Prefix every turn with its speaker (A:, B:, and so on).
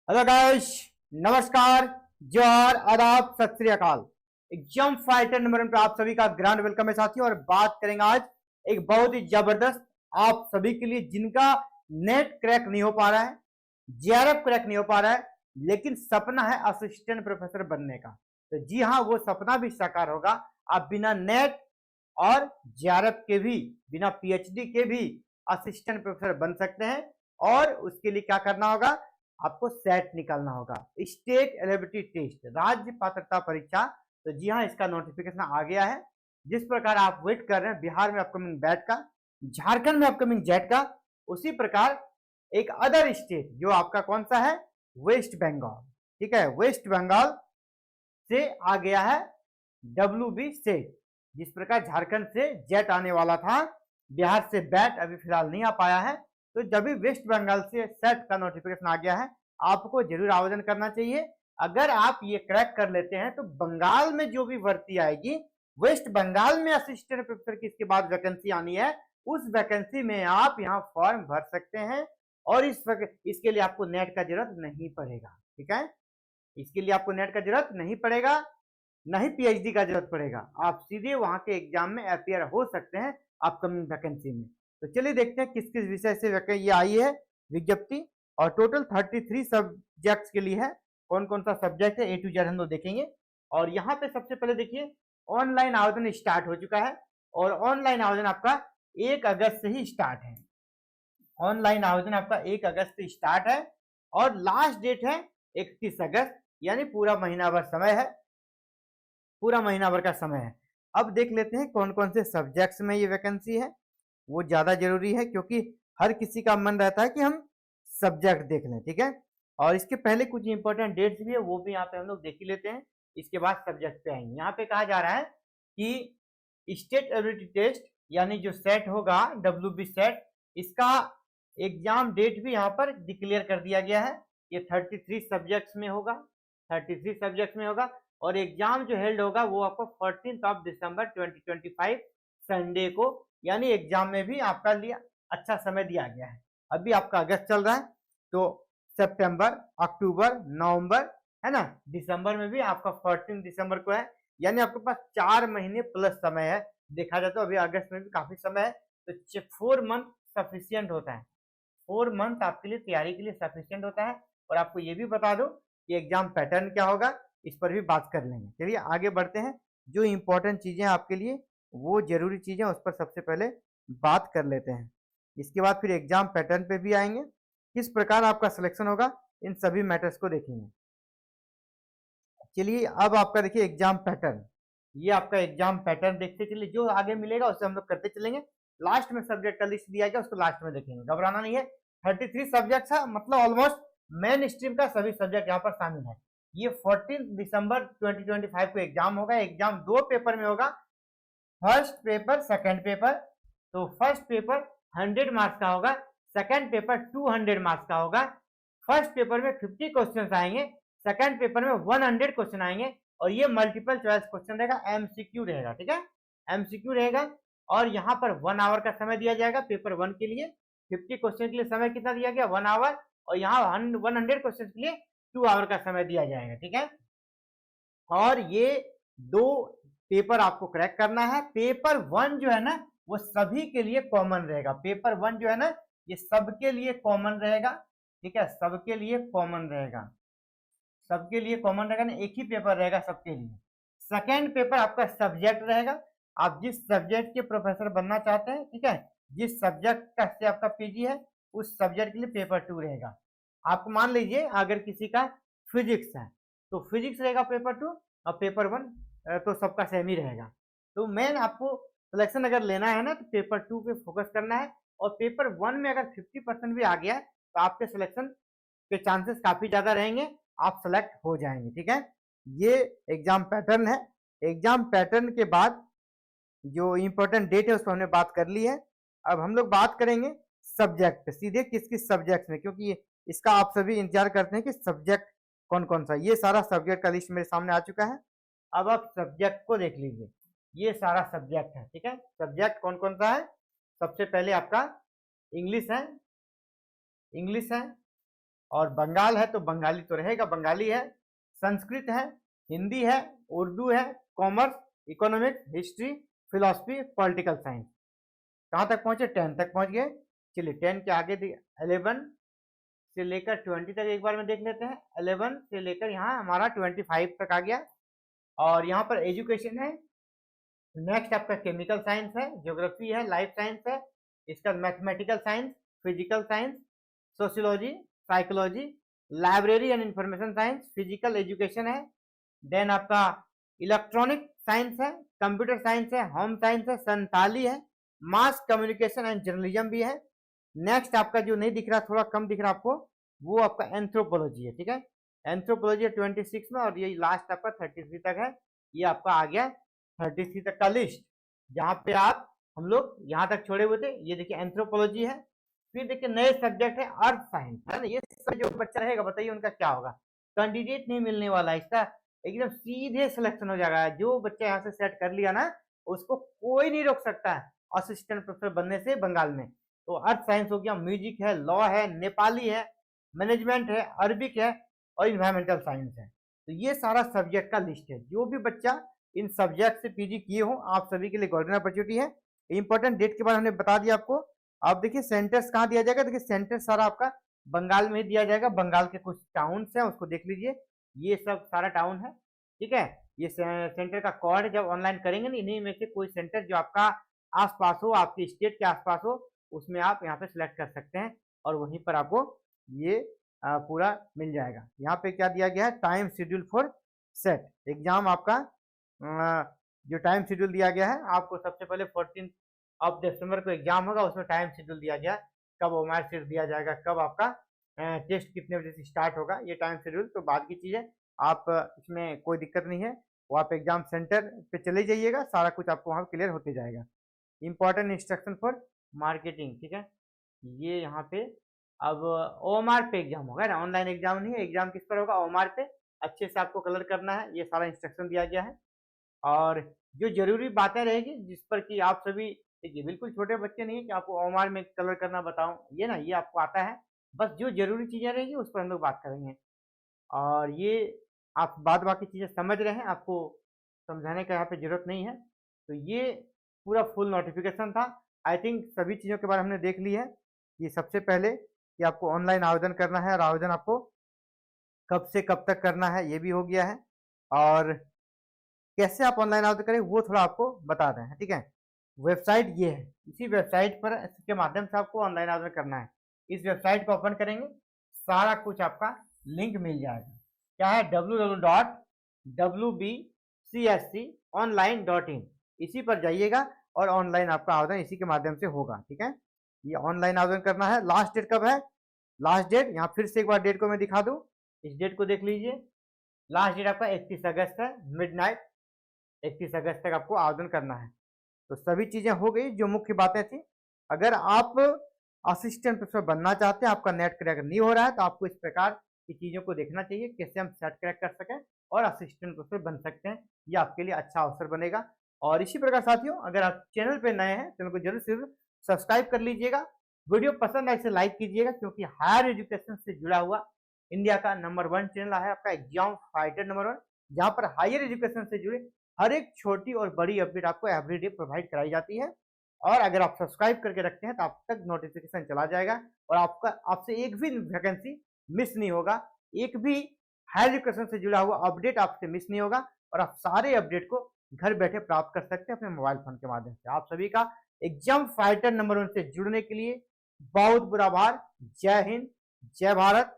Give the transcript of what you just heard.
A: Hello guys, नमस्कार, जोहार, आदाब, सत श्री अकाल। एग्जाम फाइटर नंबर 1 पे आप सभी का ग्रैंड वेलकम है साथियों। और बात करेंगे आज एक बहुत ही जबरदस्त आप सभी के लिए जिनका नेट क्रैक नहीं हो पा रहा है, जेआरएफ क्रैक नहीं हो पा रहा है, लेकिन सपना है असिस्टेंट प्रोफेसर बनने का। तो जी हाँ, वो सपना भी साकार होगा। आप बिना नेट और जेआरएफ के भी, बिना पीएचडी के भी असिस्टेंट प्रोफेसर बन सकते हैं। और उसके लिए क्या करना होगा, आपको सेट निकालना होगा, स्टेट एलिजिबिलिटी टेस्ट, राज्य पात्रता परीक्षा। तो जी हाँ, इसका नोटिफिकेशन आ गया है। जिस प्रकार आप वेट कर रहे हैं बिहार में अपकमिंग बैट का, झारखंड में अपकमिंग जेट का, उसी प्रकार एक अदर स्टेट जो आपका कौन सा है, वेस्ट बंगाल। ठीक है, वेस्ट बंगाल से आ गया है WB सेट। जिस प्रकार झारखंड से जेट आने वाला था, बिहार से बैट अभी फिलहाल नहीं आ पाया है। तो जब भी वेस्ट बंगाल से सेट का नोटिफिकेशन आ गया है, आपको जरूर आवेदन करना चाहिए। अगर आप ये क्रैक कर लेते हैं तो बंगाल में जो भी भर्ती आएगी, वेस्ट बंगाल में असिस्टेंट प्रोफेसर की इसके बाद वैकेंसी आनी है, उस वैकेंसी में आप यहाँ फॉर्म भर सकते हैं। और इसके लिए आपको नेट का जरूरत नहीं पड़ेगा। ठीक है, इसके लिए आपको नेट का जरूरत नहीं पड़ेगा, न ही पीएचडी का जरूरत पड़ेगा। आप सीधे वहां के एग्जाम में अपियर हो सकते हैं अपकमिंग वैकेंसी में। तो चलिए देखते हैं किस किस विषय से ये आई है विज्ञप्ति। और टोटल 33 सब्जेक्ट्स के लिए है। कौन कौन सा सब्जेक्ट है A to Z हम लोग देखेंगे। और यहाँ पे सबसे पहले देखिए, ऑनलाइन आवेदन स्टार्ट हो चुका है। और ऑनलाइन आवेदन आपका 1 अगस्त से ही स्टार्ट है। ऑनलाइन आवेदन आपका 1 अगस्त से स्टार्ट है और लास्ट डेट है 31 अगस्त, यानी पूरा महीना भर समय है, पूरा महीना भर का समय है। अब देख लेते हैं कौन कौन से सब्जेक्ट्स में ये वैकेंसी है। वो ज्यादा जरूरी है क्योंकि हर किसी का मन रहता है कि हम सब्जेक्ट देख लें। ठीक है, और इसके पहले कुछ इंपॉर्टेंट डेट्स भी है, वो भी यहाँ पे हम लोग देख ही लेते हैं। इसके बाद सब्जेक्ट पे आएंगे। यहाँ पे कहा जा रहा है कि स्टेट एबिलिटी टेस्ट यानी जो सेट होगा, WB सेट, इसका एग्जाम डेट भी यहाँ पर डिक्लेयर कर दिया गया है। ये 33 सब्जेक्ट्स में होगा, 33 सब्जेक्ट्स में होगा। और एग्जाम जो हेल्ड होगा वो आपको 14 दिसंबर 2025 संडे को, यानी एग्जाम में भी आपका लिए अच्छा समय दिया गया है। अभी आपका अगस्त चल रहा है, तो सितंबर, अक्टूबर, नवंबर, है ना, दिसंबर में भी आपका 14 दिसंबर को है, यानी आपके पास 4 महीने प्लस समय है। देखा जाए तो अभी अगस्त में भी काफी समय है, तो 4 मंथ सफिशियंट होता है। 4 मंथ आपके लिए तैयारी के लिए सफिशियंट होता है। और आपको ये भी बता दो कि एग्जाम पैटर्न क्या होगा, इस पर भी बात कर लेंगे। चलिए आगे बढ़ते हैं। जो इंपॉर्टेंट चीजें आपके लिए, वो जरूरी चीजें, उस पर सबसे पहले बात कर लेते हैं। इसके बाद फिर एग्जाम पैटर्न पे भी आएंगे, किस प्रकार आपका सिलेक्शन होगा, इन सभी मैटर्स को देखेंगे। चलिए अब आपका देखिए एग्जाम पैटर्न। ये आपका एग्जाम पैटर्न देखते चलिए, जो आगे मिलेगा उससे हम लोग करते चलेंगे। लास्ट में सब्जेक्ट का लिस्ट दिया गया, उसको लास्ट में देखेंगे, घबराना नहीं है। 33 सब्जेक्ट है, मतलब ऑलमोस्ट मेन स्ट्रीम का सभी सब्जेक्ट यहाँ पर शामिल है। ये 14 दिसंबर 2025 को एग्जाम होगा। एग्जाम 2 पेपर में होगा, फर्स्ट पेपर, सेकंड पेपर। तो फर्स्ट पेपर 100 मार्क्स का होगा, सेकंड पेपर 200 मार्क्स का होगा। फर्स्ट पेपर में 50 क्वेश्चन आएंगे, सेकंड पेपर में 100 क्वेश्चन आएंगे। और ये मल्टीपल चॉइस क्वेश्चन रहेगा, MCQ रहेगा। ठीक है, MCQ रहेगा। और यहाँ पर 1 आवर का समय दिया जाएगा पेपर 1 के लिए। 50 क्वेश्चन के लिए समय कितना दिया गया, 1 आवर। और यहाँ 100 क्वेश्चन के लिए 2 आवर का समय दिया जाएगा। ठीक है, और ये 2 पेपर आपको क्रैक करना है। पेपर 1 जो है ना, वो सभी के लिए कॉमन रहेगा। पेपर 1 जो है ना, ये सबके लिए कॉमन रहेगा। ठीक है, सबके लिए कॉमन रहेगा, सबके लिए कॉमन रहेगा ना, एक ही पेपर रहेगा सबके लिए। सेकेंड पेपर आपका सब्जेक्ट रहेगा, आप जिस सब्जेक्ट के प्रोफेसर बनना चाहते हैं, ठीक है, जिस सब्जेक्ट का से आपका पीजी है, उस सब्जेक्ट के लिए पेपर 2 रहेगा। आपको मान लीजिए अगर किसी का फिजिक्स है, तो फिजिक्स रहेगा पेपर 2, और पेपर 1 तो सबका सेम ही रहेगा। तो मेन आपको सिलेक्शन अगर लेना है ना, तो पेपर 2 पे फोकस करना है। और पेपर 1 में अगर 50% भी आ गया तो आपके सिलेक्शन के चांसेस काफी ज्यादा रहेंगे, आप सेलेक्ट हो जाएंगे। ठीक है, ये एग्जाम पैटर्न है। एग्जाम पैटर्न के बाद जो इंपॉर्टेंट डेट है उस पर हमने बात कर ली है। अब हम लोग बात करेंगे सब्जेक्ट, सीधे किस किस सब्जेक्ट में, क्योंकि इसका आप सभी इंतजार करते हैं कि सब्जेक्ट कौन कौन सा। ये सारा सब्जेक्ट का लिस्ट मेरे सामने आ चुका है। अब आप सब्जेक्ट को देख लीजिए, ये सारा सब्जेक्ट है। ठीक है, सब्जेक्ट कौन कौन सा है, सबसे पहले आपका इंग्लिश है, इंग्लिश है। और बंगाल है तो बंगाली तो रहेगा, बंगाली है, संस्कृत है, हिंदी है, उर्दू है, commerce, economics, history, philosophy, political science. कहाँ तक पहुंचे? 10 तक पहुंच गए। चलिए 10 के आगे 11 से लेकर 20 तक एक बार में देख लेते हैं। 11 से लेकर यहाँ हमारा 25 तक आ गया। और यहाँ पर एजुकेशन है। नेक्स्ट आपका केमिकल साइंस है, ज्योग्राफी है, लाइफ साइंस है, इसका mathematical science, physical science, sociology, psychology, library and information science, physical education है। देन आपका इलेक्ट्रॉनिक साइंस है, कंप्यूटर साइंस है, होम साइंस है, संताली है, मास कम्युनिकेशन एंड जर्नलिज्म भी है। नेक्स्ट आपका जो नहीं दिख रहा, थोड़ा कम दिख रहा आपको, वो आपका एंथ्रोपोलॉजी है। ठीक है, एंथ्रोपोलॉजी 26 में, और ये लास्ट आपका 33 तक है। ये आपका आ गया 33 तक का लिस्ट, जहाँ पे आप हम लोग यहाँ तक छोड़े हुए थे। ये देखिए एंथ्रोपोलॉजी है। फिर देखिए नए सब्जेक्ट है अर्थ साइंस, है ना। ये सब जो बच्चा रहेगा बताइए उनका क्या होगा? कैंडिडेट नहीं मिलने वाला, इसका एकदम सीधे सिलेक्शन हो जाएगा। जो बच्चा यहाँ से सेट कर लिया ना, उसको कोई नहीं रोक सकता है असिस्टेंट प्रोफेसर बनने से बंगाल में। तो अर्थ साइंस हो गया, म्यूजिक है, लॉ है, नेपाली है, मैनेजमेंट है, अरबिक है, और इन्वायरमेंटल साइंस है। तो ये सारा सब्जेक्ट का लिस्ट है। जो भी बच्चा इन सब्जेक्ट से पीजी किए हो, आप सभी के लिए गोल्डन अपॉर्चुनिटी है। इंपॉर्टेंट डेट के बाद हमने बता दिया आपको। आप देखिए सेंटर्स कहाँ दिया जाएगा, देखिए सेंटर सारा आपका बंगाल में ही दिया जाएगा। बंगाल के कुछ टाउन्स हैं, उसको देख लीजिए, ये सब सारा टाउन है। ठीक है, ये सेंटर का कोड जब ऑनलाइन करेंगे ना, इन्हीं में से कोई सेंटर जो आपका आसपास हो, आपके स्टेट के आसपास हो, उसमें आप यहाँ पे सिलेक्ट कर सकते हैं, और वहीं पर आपको ये पूरा मिल जाएगा। यहाँ पे क्या दिया गया है? Time schedule for set exam. आपका जो टाइम शेड्यूल दिया गया है आपको, सबसे पहले 14 दिसंबर को एग्जाम होगा। उसमें टाइम शेड्यूल दिया गया, कब ओमार शीट दिया जाएगा, कब आपका टेस्ट कितने बजे से स्टार्ट होगा, ये टाइम शेड्यूल तो बाद की चीज़ है। आप इसमें कोई दिक्कत नहीं है, वो आप एग्जाम सेंटर पे चले जाइएगा, सारा कुछ आपको वहाँ क्लियर होते जाएगा। इंपॉर्टेंट इंस्ट्रक्शन फॉर मार्केटिंग, ठीक है, ये यहाँ पे अब ओमार पे एग्जाम होगा ना, ऑनलाइन एग्जाम नहीं है। एग्जाम किस पर होगा? ओमार पे। अच्छे से आपको कलर करना है, ये सारा इंस्ट्रक्शन दिया गया है। और जो जरूरी बातें रहेगी जिस पर कि आप सभी, देखिए बिल्कुल छोटे बच्चे नहीं है कि आपको ओमार में कलर करना बताऊं, ये ना, ये आपको आता है। बस जो जरूरी चीजें रहेंगी उस पर हम लोग बात करेंगे। और ये आप बाद बाकी चीजें समझ रहे हैं, आपको समझाने का यहाँ पे जरूरत नहीं है। तो ये पूरा फुल नोटिफिकेशन था। आई थिंक सभी चीज़ों के बारे में हमने देख ली है। ये सबसे पहले कि आपको ऑनलाइन आवेदन करना है, और आवेदन आपको कब से कब तक करना है ये भी हो गया है। और कैसे आप ऑनलाइन आवेदन करें वो थोड़ा आपको बता दें, ठीक है। वेबसाइट ये है, इसी वेबसाइट पर के माध्यम से आपको ऑनलाइन आवेदन करना है। इस वेबसाइट को ओपन करेंगे, सारा कुछ आपका लिंक मिल जाएगा। क्या है? www.wbcsconline.in, इसी पर जाइएगा और ऑनलाइन आपका आवेदन इसी के माध्यम से होगा, ठीक है। ये ऑनलाइन आवेदन करना है। लास्ट डेट कब है? लास्ट डेट यहाँ फिर से एक बार डेट को मैं दिखा दूं, इस डेट को देख लीजिए। लास्ट डेट आपका 31 अगस्त है, मिडनाइट 31 अगस्त तक आपको आवेदन करना है। तो सभी चीजें हो गई जो मुख्य बातें थी। अगर आप असिस्टेंट प्रोफेसर बनना चाहते हैं, आपका नेट क्रैक नहीं हो रहा है, तो आपको इस प्रकार की चीजों को देखना चाहिए, कैसे हम सेट क्रैक कर सकें और असिस्टेंट प्रोफेसर बन सकते हैं। ये आपके लिए अच्छा अवसर बनेगा। और इसी प्रकार साथियों, अगर आप चैनल पे नए हैं, चैनल को जरूर से सब्सक्राइब कर लीजिएगा। वीडियो पसंद आए इसे लाइक कीजिएगा, क्योंकि हायर एजुकेशन से जुड़ा हुआ इंडिया का नंबर 1 चैनल है आपका एग्जाम फाइटर नंबर 1, जहां पर हायर एजुकेशन से जुड़े हर एक छोटी और बड़ी अपडेट आपको एवरीडे प्रोवाइड कराई जाती है। और अगर आप सब्सक्राइब करके रखते हैं तो आप तक नोटिफिकेशन चला जाएगा, और आपसे एक भी वैकेंसी मिस नहीं होगा, एक भी हायर एजुकेशन से जुड़ा हुआ अपडेट आपसे मिस नहीं होगा, और आप सारे अपडेट को घर बैठे प्राप्त कर सकते हैं अपने मोबाइल फोन के माध्यम से। आप सभी का एग्जाम फाइटर नंबर 1 से जुड़ने के लिए बहुत बुरा आभार। जय हिंद, जय भारत।